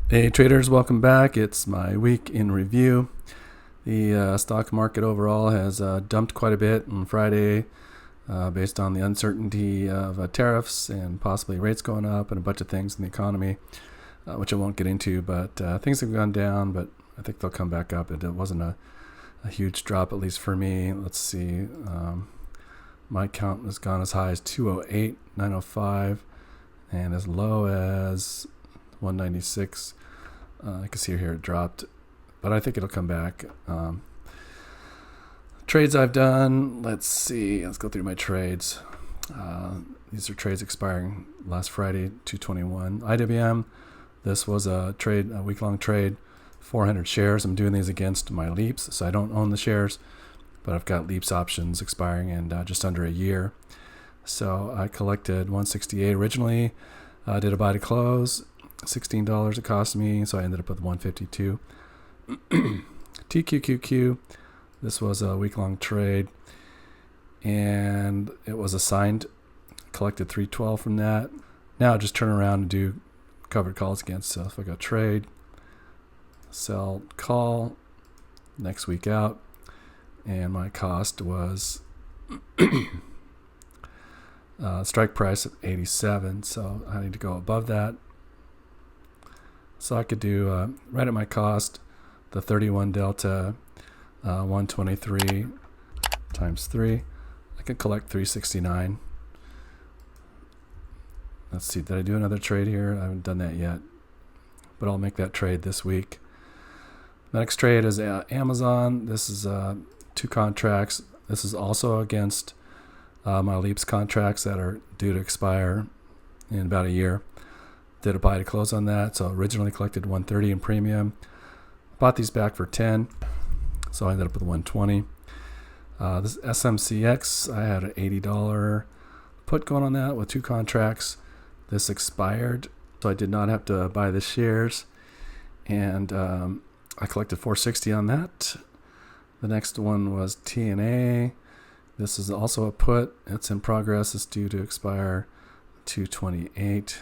Hey traders, welcome back. It's my week in review. The stock market overall has dumped quite a bit on Friday based on the uncertainty of tariffs and possibly rates going up and a bunch of things in the economy, which I won't get into, but things have gone down, but I think they'll come back up. It wasn't a huge drop, at least for me. Let's see. My count has gone as high as 208, 905, and as low as 196. I can see here it dropped, but I think it'll come back. Trades I've done, let's see. Let's go through my trades. These are trades expiring last Friday, 2/21. IWM, this was a week-long trade, 400 shares. I'm doing these against my leaps, so I don't own the shares, but I've got leaps options expiring in just under a year. So I collected 168 originally, did a buy to close, $16 it cost me, so I ended up with 152. TQQQ, this was a week-long trade, and it was assigned, collected 312 from that. Now I just turn around and do covered calls against. So if I go trade, sell, call, next week out, and my cost was strike price of 87, so I need to go above that. So I could do right at my cost, the 31 delta, 123 times 3. I could collect 369. Let's see, did I do another trade here? I haven't done that yet, but I'll make that trade this week. The next trade is Amazon. This is 2 contracts. This is also against my leaps contracts that are due to expire in about a year. Did a buy to close on that, so originally collected 130 in premium. Bought these back for 10, so I ended up with 120. This SMCX, I had an $80 put going on that with 2 contracts. This expired, so I did not have to buy the shares, and I collected 460 on that. The next one was TNA. This is also a put. It's in progress. It's due to expire 2/28.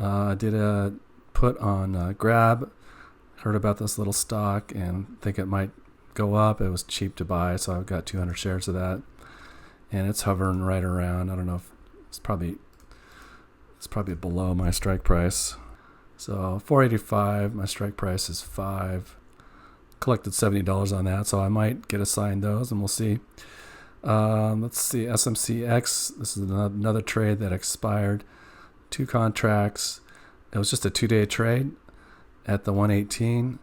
I did a put on Grab. Heard about this little stock and think it might go up. It was cheap to buy, so I've got 200 shares of that, and it's hovering right around. I don't know if it's probably below my strike price. So 485. My strike price is 5. Collected $70 on that, so I might get assigned those, and we'll see. Let's see, SMCX. This is another trade that expired. 2 contracts. It was just a 2-day trade at the 118.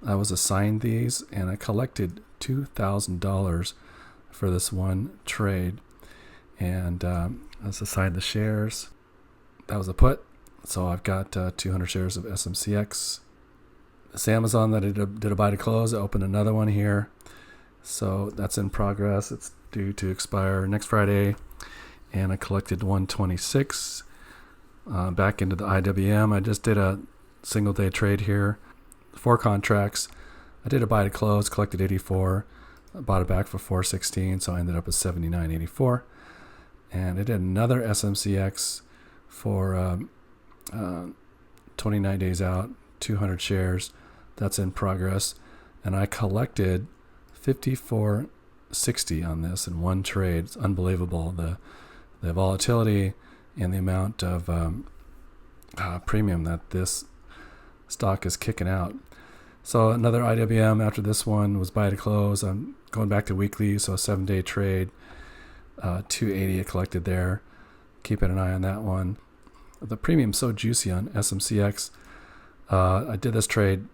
I was assigned these, and I collected $2,000 for this one trade, and I was assigned the shares. That was a put, so I've got 200 shares of SMCX. This Amazon that I did a buy to close, I opened another one here, so that's in progress. It's due to expire next Friday, and I collected 126. Back into the IWM. I just did a single day trade here, 4 contracts. I did a buy to close, collected 84. I bought it back for 416, so I ended up with 79.84. And I did another SMCX for 29 days out, 200 shares. That's in progress, and I collected 54.60 on this in one trade. It's unbelievable, the volatility and the amount of premium that this stock is kicking out. So another IWM after this one was buy to close. I'm going back to weekly, so 7-day trade, 280 I collected there. Keeping an eye on that one. The premium's so juicy on SMCX. I did this trade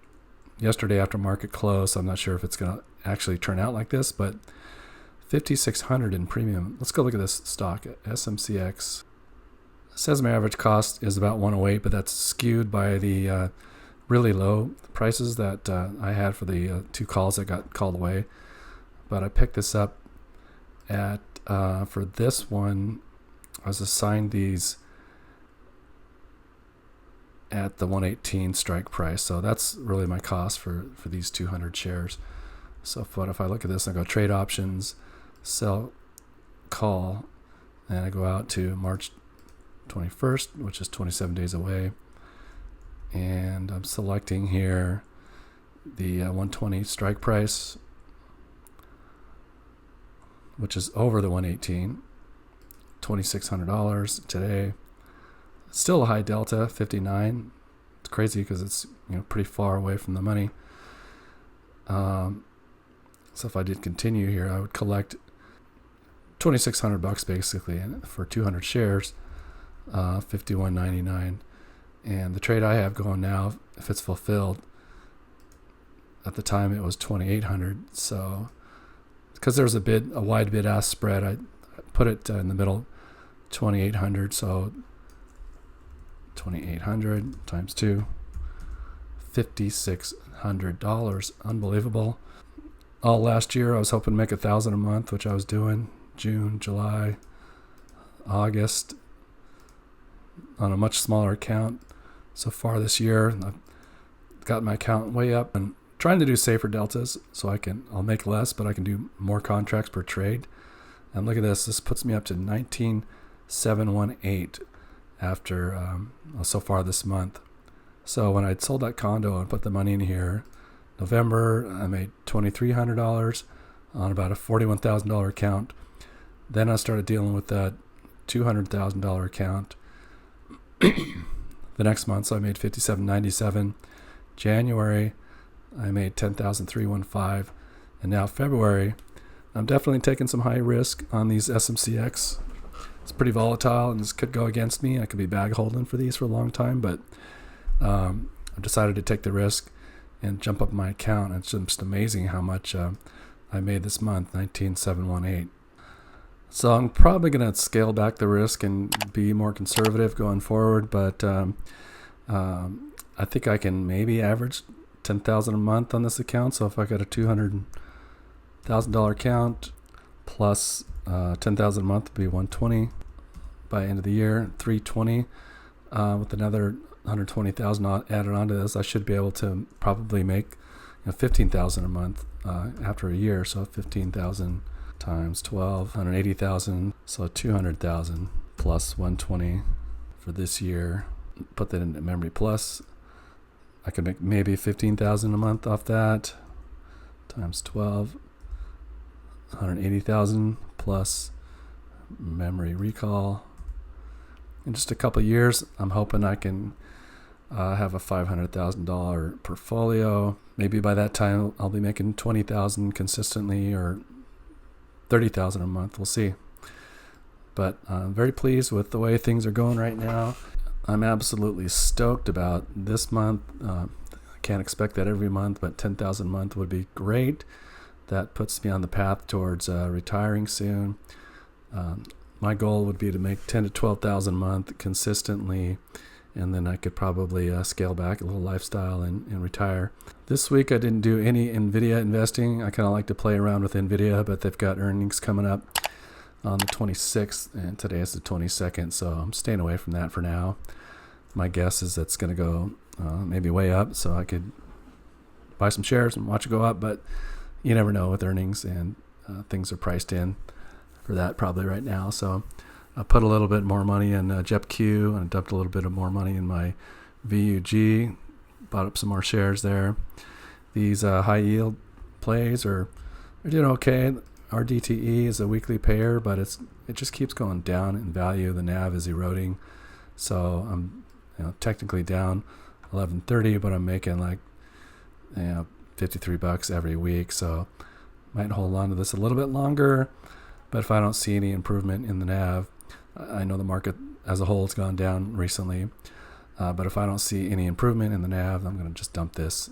yesterday after market close. I'm not sure if it's going to actually turn out like this, but 5,600 in premium. Let's go look at this stock, SMCX. It says my average cost is about 108, but that's skewed by the really low prices that I had for the 2 calls that got called away. But I picked this up at, for this one, I was assigned these at the 118 strike price. So that's really my cost for these 200 shares. So if I look at this, I go trade options, sell, call, and I go out to March 21st, which is 27 days away. and I'm selecting here the 120 strike price, which is over the 118, $2,600 today. Still a high delta, 59. It's crazy because it's pretty far away from the money. So if I did continue here, I would collect $2,600 basically for 200 shares, $51.99. And the trade I have going now, if it's fulfilled, at the time it was $2,800. So because there's a wide bid-ask spread, I put it in the middle, $2,800. So 2,800 times 2, $5,600. Unbelievable. All last year I was hoping to make $1,000 a month, which I was doing June, July, August on a much smaller account. So far this year I've got my account way up and trying to do safer deltas so I'll make less, but I can do more contracts per trade. And look at this puts me up to 19,718 after so far this month. So when I sold that condo and put the money in here, November, I made $2,300 on about a $41,000 account. Then I started dealing with that $200,000 account. The next month, so I made $5,797. January, I made $10,315. And now February, I'm definitely taking some high risk on these SMCX. It's pretty volatile, and this could go against me. I could be bag holding for these for a long time, but I've decided to take the risk and jump up my account. It's just amazing how much I made this month, 19,718. So I'm probably going to scale back the risk and be more conservative going forward, but I think I can maybe average $10,000 a month on this account. So if I got a $200,000 account plus $10,000 a month would be $120 by end of the year, $320 with another $120,000 added onto this. I should be able to probably make $15,000 a month after a year. So 15,000 times 12, $180,000. So 200,000 plus 120 for this year. Put that into Memory Plus. I could make maybe 15,000 a month off that times 12, 180,000 plus Memory Recall. In just a couple of years, I'm hoping I can have a $500,000 portfolio. Maybe by that time I'll be making $20,000 consistently or $30,000 a month. We'll see. But I'm very pleased with the way things are going right now. I'm absolutely stoked about this month. I can't expect that every month, but 10,000 a month would be great. That puts me on the path towards retiring soon. My goal would be to make 10 to 12,000 a month consistently, and then I could probably scale back a little lifestyle and retire. This week I didn't do any NVIDIA investing. I kind of like to play around with NVIDIA, but they've got earnings coming up on the 26th, and today is the 22nd, so I'm staying away from that for now. My guess is that's going to go maybe way up, so I could buy some shares and watch it go up, but you never know with earnings, and things are priced in for that probably right now. So I put a little bit more money in JEPQ, and I dumped a little bit of more money in my VUG, bought up some more shares there. These high yield plays are doing okay. Our DTE is a weekly payer, but it just keeps going down in value. The NAV is eroding, so I'm technically down 11.30, but I'm making like $53 every week. So might hold on to this a little bit longer. But if I don't see any improvement in the NAV, I know the market as a whole has gone down recently. But if I don't see any improvement in the NAV, I'm going to just dump this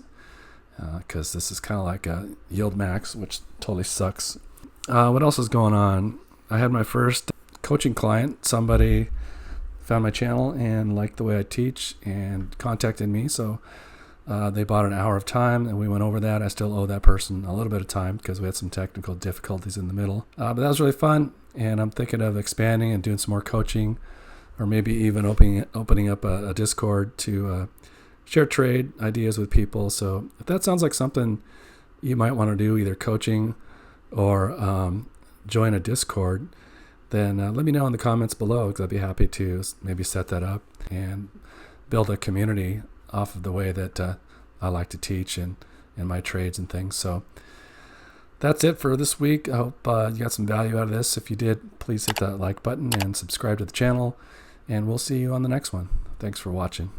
because this is kind of like a yield max, which totally sucks. What else is going on? I had my first coaching client. Somebody found my channel and liked the way I teach and contacted me. So they bought an hour of time and we went over that. I still owe that person a little bit of time because we had some technical difficulties in the middle. But that was really fun. And I'm thinking of expanding and doing some more coaching, or maybe even opening up a Discord to share trade ideas with people. So if that sounds like something you might want to do, either coaching or join a Discord, then let me know in the comments below, because I'd be happy to maybe set that up and build a community off of the way that I like to teach and my trades and things. So that's it for this week. I hope you got some value out of this. If you did, please hit that like button and subscribe to the channel, and we'll see you on the next one. Thanks for watching.